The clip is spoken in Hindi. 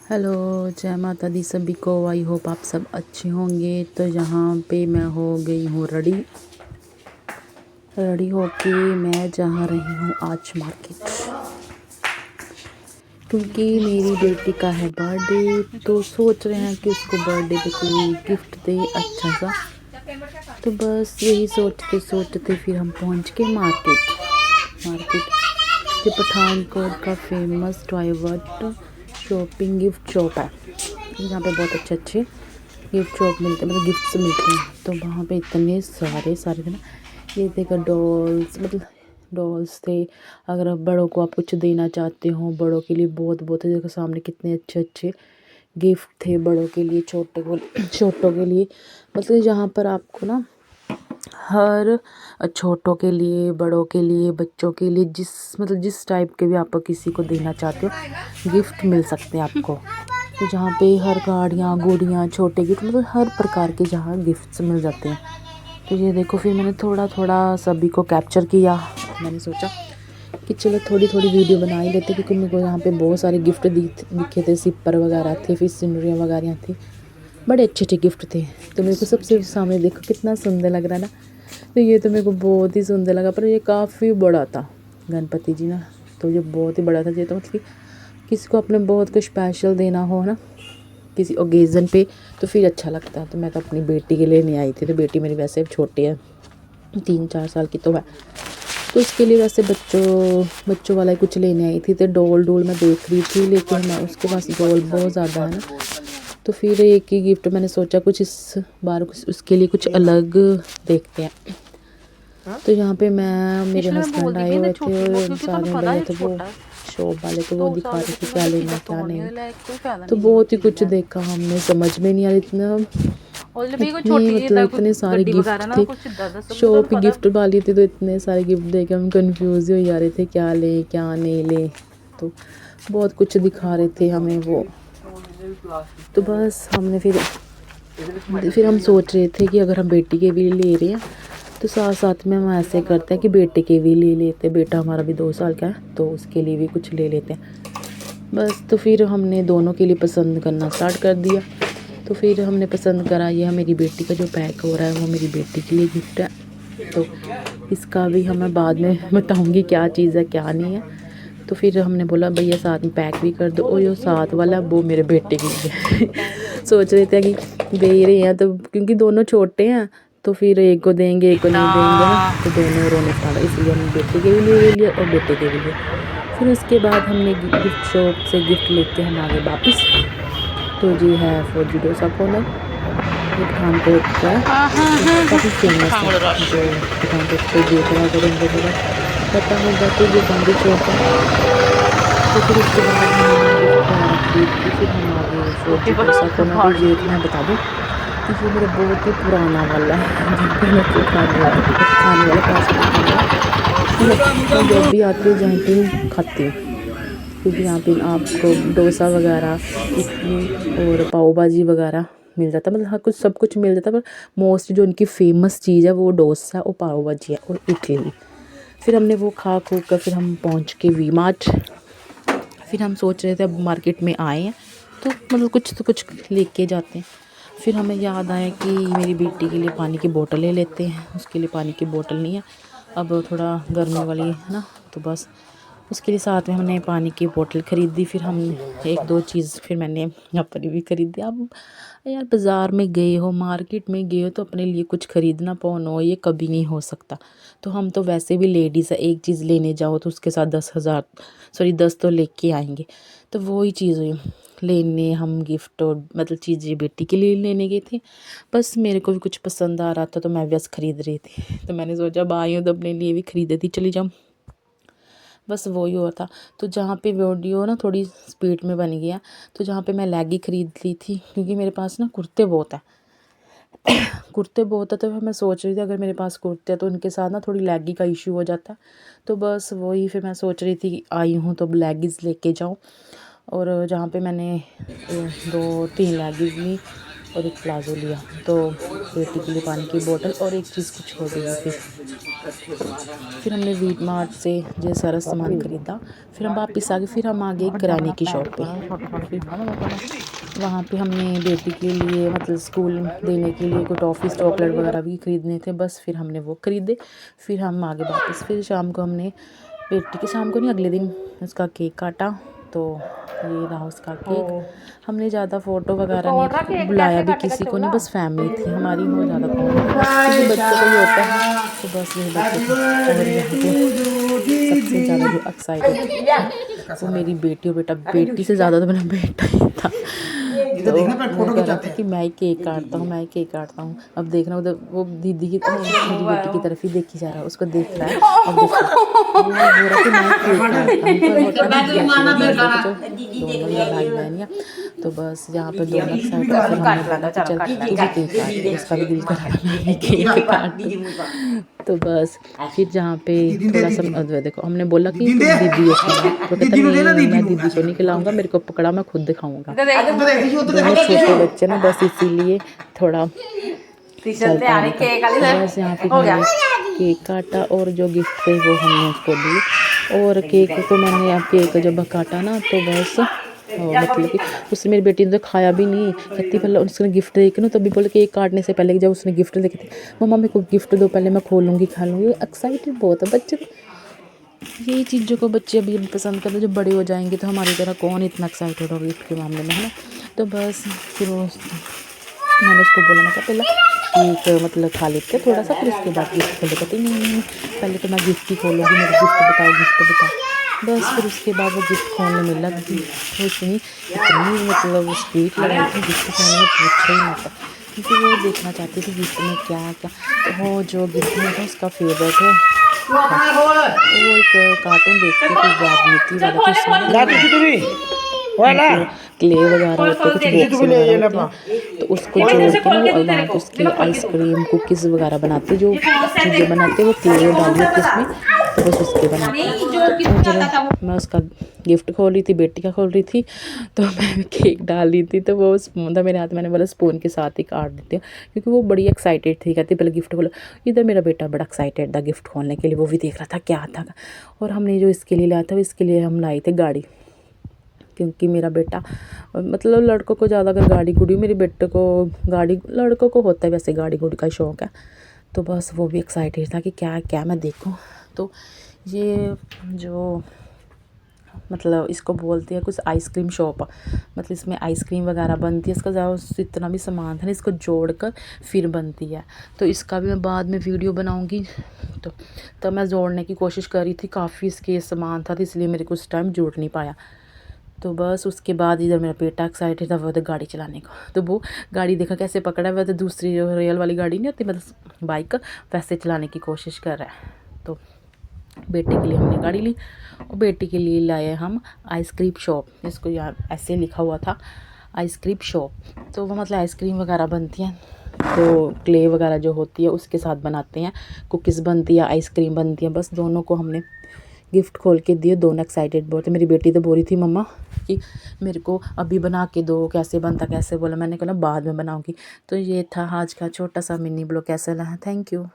हेलो, जय माता दी सभी को। आई होप आप सब अच्छे होंगे। तो यहाँ पे मैं हो गई हूँ रेडी होके मैं जा रही हूँ आज मार्केट, क्योंकि मेरी बेटी का है बर्थडे। तो सोच रहे हैं कि उसको बर्थडे पे कोई गिफ्ट दे अच्छा सा। तो बस यही सोचते सोचते फिर हम पहुँच के मार्केट जो पठानकोट का फेमस टॉयवर्ट शॉपिंग गिफ्ट शॉप है। यहाँ पे बहुत अच्छे गिफ्ट शॉप मिलते हैं, मतलब गिफ्ट्स मिलते हैं। तो वहाँ पे इतने सारे थे ना, ये देखो डॉल्स, मतलब डॉल्स थे। अगर आप बड़ों को आप कुछ देना चाहते हो, बड़ों के लिए बहुत देखो सामने कितने अच्छे गिफ्ट थे बड़ों के लिए, छोटों के लिए। मतलब यहाँ पर आपको ना हर छोटों के लिए, बड़ों के लिए, बच्चों के लिए, जिस टाइप के भी आप किसी को देना चाहते हो गिफ्ट मिल सकते हैं आपको। तो जहाँ पे हर गाड़ियाँ गुड़ियाँ छोटे गिफ्ट, मतलब हर प्रकार के जहाँ गिफ्ट्स मिल जाते हैं। तो ये देखो, फिर मैंने थोड़ा सभी को कैप्चर किया। मैंने सोचा कि चलो थोड़ी वीडियो बना ही लेते, क्योंकि मेरे को यहाँ पे बहुत सारे गिफ्ट दिखे थे। सिपर वगैरह थे, फिर सिनरियाँ वगैरह थी, बड़े अच्छे गिफ्ट थे। तो मेरे को सबसे सामने देखो कितना सुंदर लग रहा है ना। तो ये तो मेरे को बहुत ही सुंदर लगा, पर ये काफ़ी बड़ा था गणपति जी ना। तो ये बहुत ही बड़ा था। ये तो मतलब किसी को अपने बहुत कुछ स्पेशल देना हो ना, किसी ओकेज़न पे, तो फिर अच्छा लगता है। तो मैं तो अपनी बेटी के लिए नहीं आई थी। तो बेटी मेरी वैसे छोटी है, 3-4 साल की तो है। तो उसके लिए वैसे बच्चों वाला कुछ लेने आई थी। तो डॉल मैं देख रही थी, लेकिन मैं उसके पास डॉल बहुत ज़्यादा है ना। तो फिर एक ही गिफ्ट मैंने सोचा कुछ इस बार कुछ उसके लिए कुछ अलग देखते हैं। तो यहाँ पे मैं मेरे हस्बैंड आए हुए थे और साथ में भैया थे, वो शॉप वाले, तो वो दिखा रहे थे क्या लेना क्या नहीं। तो बहुत ही कुछ देखा हमने, समझ में नहीं आ रहा। इतने सारे गिफ्ट थे। शॉप गिफ्ट वाली थी, तो इतने सारे गिफ्ट देख के हम कंफ्यूज हो जा रहे थे क्या ले क्या नहीं ले। तो बहुत कुछ दिखा रहे थे हमें वो। तो बस हमने फिर हम सोच रहे थे कि अगर हम बेटी के भी ले रहे हैं तो साथ में हम ऐसे करते हैं कि बेटे के भी ले लेते हैं। बेटा हमारा भी 2 साल का है, तो उसके लिए भी कुछ ले लेते हैं बस। तो फिर हमने दोनों के लिए पसंद करना स्टार्ट कर दिया। तो फिर हमने पसंद करा, ये मेरी बेटी का जो पैक हो रहा है वो मेरी बेटी के लिए गिफ्ट है। तो इसका भी हमें बाद में बताऊंगी क्या चीज़ है क्या नहीं है। तो फिर हमने बोला भैया साथ में पैक भी कर दो, और जो साथ वाला वो मेरे बेटे के लिए सोच रहे थे कि दे रहे हैं, तो क्योंकि दोनों छोटे हैं तो फिर एक को देंगे एक को नहीं देंगे ना, तो दोनों रोने पड़ा। इसलिए हमने बेटे के भी लिए ले लिया और बेटे के भी लिए। फिर उसके बाद हमने गिफ्ट शॉप से गिफ्ट लेके हम आ गए वापस। तो जी है फौजी डोसा कॉर्नर, ये पठानकोट का काफ़ी फेमस है। जो पठानकोट को देख रहा अगर उनको पता होगा तो ये गांधी चौक है। तो फिर उसके बाद हमने गिफ्ट वगैरह खरीद के फिर हम आ गए फौजी डोसा कॉर्नर। ये मैं बता दूँ कि ये मेरा बहुत ही पुराना वाला है, जहाँ पे मैं खाने वाला फास्ट फूड खाने वाला। मैं जब भी आती हूँ जहाँ पे खाती हूँ, क्योंकि यहाँ पे आपको डोसा वगैरह, इडली और पाव भाजी वगैरह मिल जाता है। मतलब हाँ, कुछ सब कुछ मिल जाता है, पर मोस्ट जो उनकी फेमस चीज़ है वो डोसा और पाव भाजी है और इडली। फिर हमने वो खा खू कर फिर हम पहुँच के वी मार्ट। फिर हम सोच रहे थे अब मार्केट में आए हैं तो मतलब कुछ लेके जाते हैं। फिर हमें याद आया कि मेरी बेटी के लिए पानी की बोतल ले लेते हैं। उसके लिए पानी की बोतल नहीं है, अब थोड़ा गर्मी वाली है ना, तो बस उसके लिए साथ में हमने पानी की बोतल ख़रीदी। फिर हम 1-2 चीज़ फिर मैंने अपनी भी ख़रीदी। अब यार बाज़ार में गए हो, मार्केट में गए हो, तो अपने लिए कुछ ख़रीदना पाओ, ये कभी नहीं हो सकता। तो हम तो वैसे भी लेडीज़ है, एक चीज़ लेने जाओ तो उसके साथ 10 तो लेके आएंगे। तो वही चीज़ हुई, लेने हम गिफ्ट और मतलब चीज़ें बेटी के लिए लेने गए थे। बस मेरे को भी कुछ पसंद आ रहा था तो मैं बस ख़रीद रही थी। तो मैंने सोचा अब आई हूँ तो अपने लिए भी ख़रीदती चली जाऊँ, बस वही हुआ था। तो जहाँ पे वीडियो ना थोड़ी स्पीड में बन गया, तो जहाँ पे मैं लेगी ख़रीद ली थी, क्योंकि मेरे पास ना कुर्ते बहुत है। तो मैं सोच रही थी अगर मेरे पास कुर्ते हैं तो उनके साथ ना थोड़ी लेगी का इशू हो जाता। तो बस वही फिर मैं सोच रही थी कि आई हूँ तो लेगीज़ लेके जाऊँ। और जहाँ पे मैंने 2-3 लेगीज़ ली, और एक प्लाज़ो लिया। तो बेटी के लिए पानी की बोतल और एक चीज़ कुछ छोड़ दी थी। फिर हमने वी मार्ट से ये सारा सामान ख़रीदा। फिर हम वापस आ गए। फिर हम आ गए किराने की शॉप पे। फिर वहाँ पे हमने बेटी के लिए मतलब स्कूल देने के लिए कोई टॉफ़ीज़ चॉकलेट वगैरह भी ख़रीदने थे। बस फिर हमने वो ख़रीदे। फिर हम आगे वापस। फिर शाम को हमने बेटी के शाम को नहीं अगले दिन उसका केक काटा। तो ये रहा उसका केक। हमने ज़्यादा फ़ोटो वगैरह नहीं बुलाया भी किसी को नहीं, बस फैमिली थी हमारी, हो ज़्यादा कौन क्योंकि बच्चों को ही होता है। तो बस ये बच्चे थे। और यहाँ पे सबसे ज़्यादा जो एक्साइटेड वो मेरी बेटी और बेटा, बेटी से ज़्यादा तो मेरा बेटा ही था। तो वो कह रहा था कि मैं ही केक काटता हूँ, मैं ही केक काटता हूँ। अब देखना उधर वो दीदी की मेरी बेटी की तरफ ही देखी जा रहा है, उसको देख रहा है। अब देखो वो बोल रहा कि मैं केक काटता हूँ, दोनों ही भाई बहन। तो बस यहाँ पर दोनों साइड फिर हमने बोला कि चल तू भी केक काट, उसका भी दिल कर रहा था मैं केक काटूं। तो बस फिर जहाँ पे थोड़ा सा देखो हमने बोला कि तुम दीदी हो खिलाओ, तो कहता नहीं मैं दीदी को नहीं खिलाऊंगा, मेरे को पकड़ा मैं खुद दिखाऊंगा। दोनों छोटे बच्चे ना, बस इसीलिए थोड़ा चलता नहीं था। बस यहाँ फिर हमने केक काटा और जो गिफ्ट थे वो हमने उसको दिए। और केक तो मैंने अब केक जब काटा ना तो बस मतलब कि उससे मेरी बेटी ने तो खाया भी नहीं। कहती पहले उसने गिफ्ट देखे ना तभी बोले केक काटने से पहले जब उसने गिफ्ट देखे थे, मम्मा मेरे को गिफ्ट दो पहले मैं खोलूँगी खा लूँगी। एक्साइटेड बहुत है बच्चे। यही चीज़ों को बच्चे अभी पसंद करते, जब बड़े हो जाएंगे तो हमारी तरह कौन इतना एक्साइटेड होगा गिफ्ट के मामले में, है ना। तो बस फिर मैंने उसको बोला मैं कहा पहले केक मतलब खा लेते थोड़ा सा, फिर उसके बाद गिफ्ट खोलो। कहती नहीं पहले तो मैं गिफ्ट ही खोलूँगी, मेरे गिफ्ट बताओ गिफ्ट बताओ। बस फिर उसके बाद वो गिफ्ट खोलने में लग गई। तो इतनी मतलब स्वीट लग रही थी गिफ्ट खोलने में, पूछो ही मत, क्योंकि वो देखना चाहती थी गिफ्ट में क्या क्या। तो वो जो गिफ्ट में था उसका फेवरेट है वो एक कार्टून देखते कुछ राजनीति वाला, क्ले वगैरह होते कुछ बॉक्स वगैरह होते हैं, तो उसको जोड़ के ना वो वहाँ पे उसकी आइसक्रीम कुकीज़ वगैरह बनाते, जो चीज़ें बनाते वो क्ले डाली होती उसमें, तो बस उसके बनाते। तो मैं उसका गिफ्ट खोल रही थी, बेटी का खोल रही थी, तो मैं केक डाल रही थी, तो वो स्पून था मेरे हाथ में, मैंने बोला स्पून के साथ ही काट देती हूँ, क्योंकि वो बड़ी एक्साइटेड थी। कहती पहले गिफ्ट खोलो। इधर मेरा बेटा बड़ा एक्साइटेड था गिफ्ट खोलने के लिए, वो भी देख रहा था क्या था। और हमने जो इसके लिए लाया था इसके लिए हम लाए थे गाड़ी, क्योंकि मेरा बेटा मतलब लड़कों को ज़्यादा अगर गाड़ी गुड़ी, मेरे बेटे को गाड़ी, लड़कों को होता है वैसे गाड़ी गुड़ी का शौक़ है। तो बस वो भी एक्साइटेड था कि क्या क्या मैं देखूं। तो ये जो मतलब इसको बोलते हैं कुछ आइसक्रीम शॉप, मतलब इसमें आइसक्रीम वगैरह बनती है, इसका ज़्यादा इतना भी सामान था ना, इसको जोड़कर फिर बनती है। तो इसका भी मैं बाद में वीडियो बनाऊंगी। तो मैं जोड़ने की कोशिश कर रही थी, काफ़ी इसके सामान था, तो इसलिए मेरे को उस टाइम जोड़ नहीं पाया। तो बस उसके बाद इधर मेरा बेटा एक्साइटेड था वो तो गाड़ी चलाने को, तो वो गाड़ी देखा कैसे पकड़ा है, वह तो दूसरी जो रियल वाली गाड़ी नहीं होती मतलब बाइक, वैसे चलाने की कोशिश कर रहा है। तो बेटे के लिए हमने गाड़ी ली और बेटी के लिए लाए हम आइसक्रीम शॉप, इसको यहाँ ऐसे लिखा हुआ था आइसक्रीम शॉप। तो वो मतलब आइसक्रीम वगैरह बनती हैं, तो क्ले वगैरह जो होती है उसके साथ बनाते हैं, कुकीज़ बनती है, आइसक्रीम बनती है। बस दोनों को हमने गिफ्ट खोल के दिए, दोनों एक्साइटेड बहुत है। मेरी बेटी तो बोल रही थी मम्मा कि मेरे को अभी बना के दो, कैसे बनता कैसे, बोला मैंने कहा बाद में बनाऊंगी। तो ये था आज का छोटा सा मिनी ब्लॉग, कैसा लगा, थैंक यू।